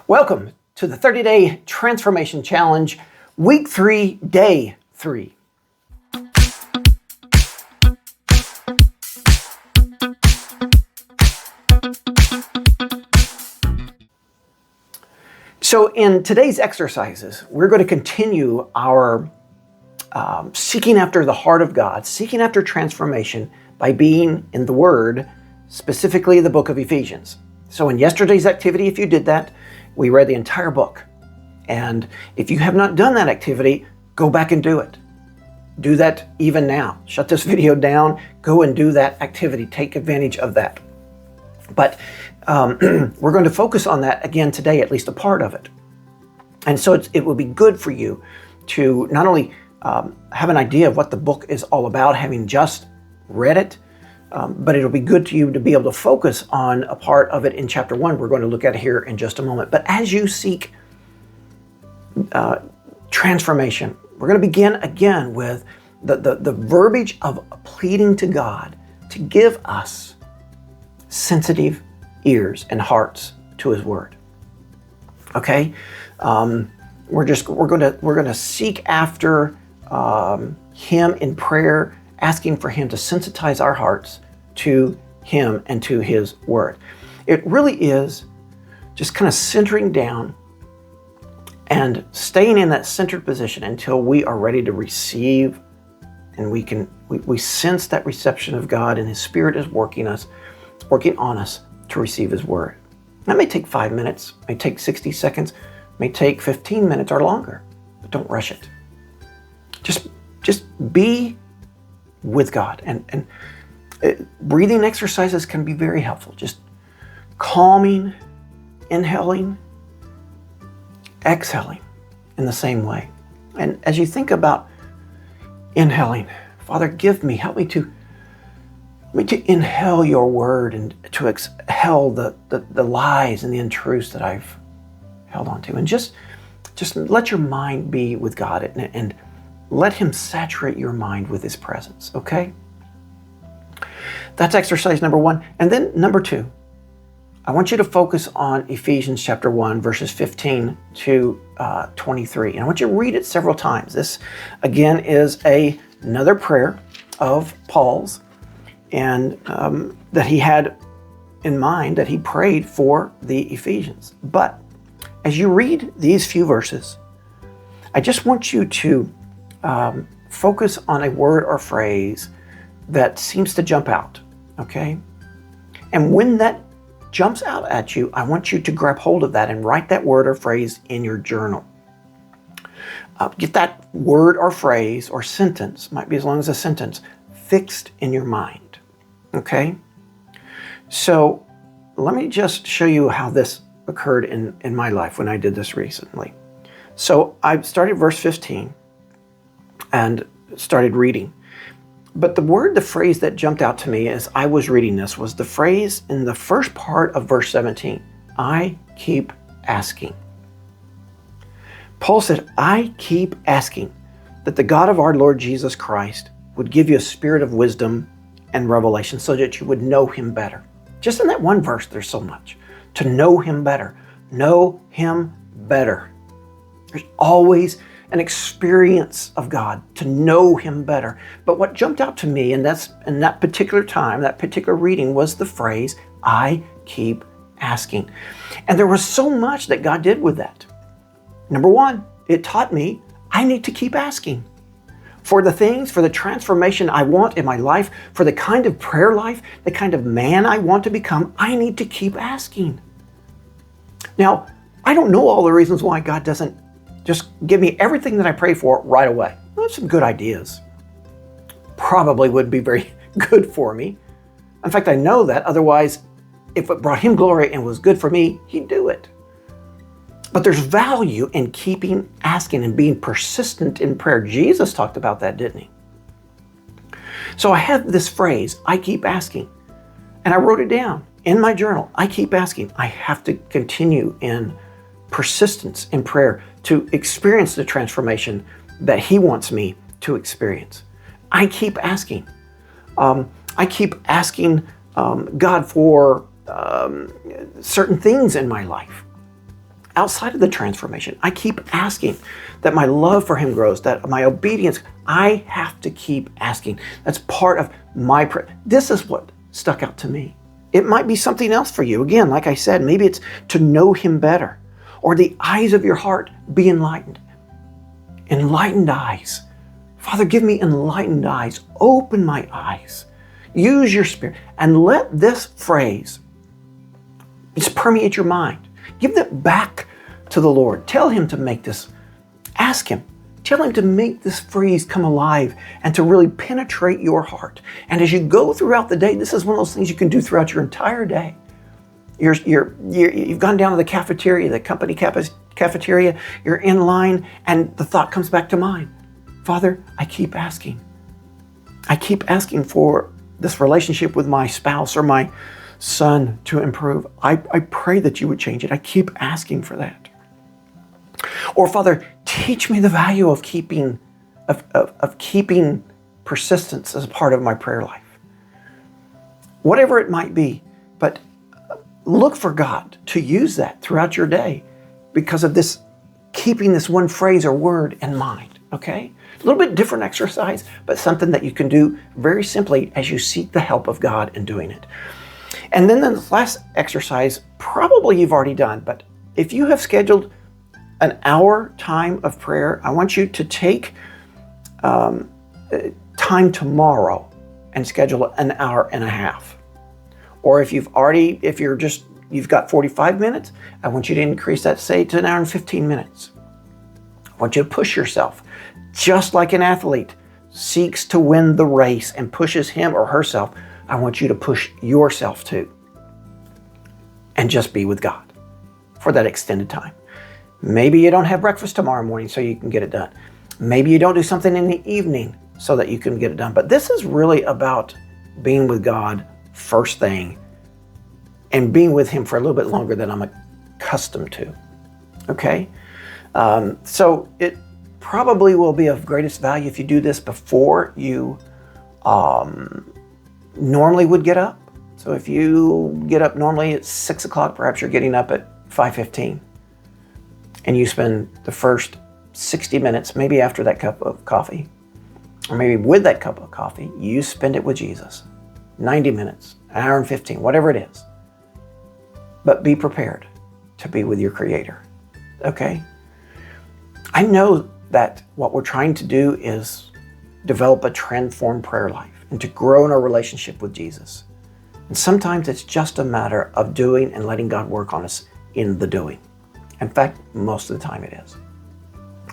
Welcome to the 30-Day Transformation Challenge, Week 3, Day 3. So in today's exercises, we're going to continue our seeking after the heart of God, seeking after transformation by being in the Word, specifically the book of Ephesians. So in yesterday's activity, if you did that, we read the entire book. And if you have not done that activity, go back and do it. Do that even now. Shut this video down, go and do that activity. Take advantage of that. But we're going to focus on that again today, at least a part of it. And so it will be good for you to not only have an idea of what the book is all about, having just read it, but it'll be good to you to be able to focus on a part of it in chapter 1. We're going to look at it here in just a moment. But as you seek transformation, we're going to begin again with the verbiage of pleading to God to give us sensitive ears and hearts to His Word. Okay, we're going to seek after Him in prayer, asking for Him to sensitize our hearts to Him and to His Word. It really is just kind of centering down and staying in that centered position until we are ready to receive, and we sense that reception of God, and His Spirit is working on us to receive His Word. That may take 5 minutes, may take 60 seconds, may take 15 minutes or longer, but don't rush it. Just be with God, and breathing exercises can be very helpful. Just calming, inhaling, exhaling in the same way. And as you think about inhaling, Father, help me to inhale your word and to exhale the lies and the untruths that I've held on to. And just let your mind be with God and let Him saturate your mind with His presence, okay? That's exercise number 1. And then number 2, I want you to focus on Ephesians chapter 1, verses 15 to 23. And I want you to read it several times. This, again, is another prayer of Paul's, and that he had in mind, that he prayed for the Ephesians. But as you read these few verses, I just want you to focus on a word or phrase that seems to jump out, okay? And when that jumps out at you, I want you to grab hold of that and write that word or phrase in your journal. Get that word or phrase or sentence, might be as long as a sentence, fixed in your mind, okay? So let me just show you how this occurred in my life when I did this recently. So I started verse 15 and started reading. But the phrase that jumped out to me as I was reading this was the phrase in the first part of verse 17, I keep asking. Paul said, I keep asking that the God of our Lord Jesus Christ would give you a spirit of wisdom and revelation so that you would know Him better. Just in that one verse, there's so much. To know Him better. Know Him better. There's always an experience of God, to know Him better. But what jumped out to me, and that's in that particular time, that particular reading, was the phrase, I keep asking. And there was so much that God did with that. Number 1, it taught me I need to keep asking. For the things, for the transformation I want in my life, for the kind of prayer life, the kind of man I want to become, I need to keep asking. Now, I don't know all the reasons why God doesn't just give me everything that I pray for right away. Well, that's some good ideas. Probably would be very good for me. In fact, I know that. Otherwise, if it brought Him glory and was good for me, He'd do it. But there's value in keeping asking and being persistent in prayer. Jesus talked about that, didn't He? So I have this phrase, I keep asking. And I wrote it down in my journal. I keep asking. I have to continue in persistence in prayer to experience the transformation that He wants me to experience. I keep asking. I keep asking God for certain things in my life. outside of the transformation. I keep asking that my love for him grows, that my obedience, I have to keep asking. That's part of my prayer. This is what stuck out to me. It might be something else for you. Again, like I said, maybe it's to know him better, or the eyes of your heart be enlightened. Enlightened eyes. Father, give me enlightened eyes. Open my eyes. Use your Spirit and let this phrase just permeate your mind. Give that back to the Lord. Tell him to make this. Ask him. Tell him to make this phrase come alive and to really penetrate your heart. And as you go throughout the day, this is one of those things you can do throughout your entire day. You've gone down to the cafeteria, the company cafeteria, you're in line, and the thought comes back to mind. Father, I keep asking. I keep asking for this relationship with my spouse or my son to improve. I pray that you would change it. I keep asking for that. Or Father, teach me the value of keeping persistence as a part of my prayer life. Whatever it might be, but look for God to use that throughout your day because of this, keeping this one phrase or word in mind, okay? A little bit different exercise, but something that you can do very simply as you seek the help of God in doing it. And then the last exercise, probably you've already done, but if you have scheduled an hour time of prayer, I want you to take time tomorrow and schedule an hour and a half. Or if you've got 45 minutes, I want you to increase that, say, to an hour and 15 minutes. I want you to push yourself, just like an athlete seeks to win the race and pushes him or herself. I want you to push yourself too. And just be with God for that extended time. Maybe you don't have breakfast tomorrow morning so you can get it done. Maybe you don't do something in the evening so that you can get it done. But this is really about being with God first thing and being with him for a little bit longer than I'm accustomed to. Okay? So it probably will be of greatest value if you do this before you normally would get up. So if you get up normally at 6 o'clock, perhaps you're getting up at 5:15. And you spend the first 60 minutes, maybe after that cup of coffee, or maybe with that cup of coffee, you spend it with Jesus. 90 minutes, an hour and 15, whatever it is. But be prepared to be with your Creator, okay? I know that what we're trying to do is develop a transformed prayer life and to grow in our relationship with Jesus. And sometimes it's just a matter of doing and letting God work on us in the doing. In fact, most of the time it is.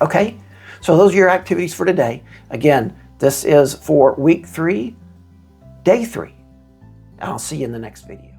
Okay, so those are your activities for today. Again, this is for week 3, day 3. And I'll see you in the next video.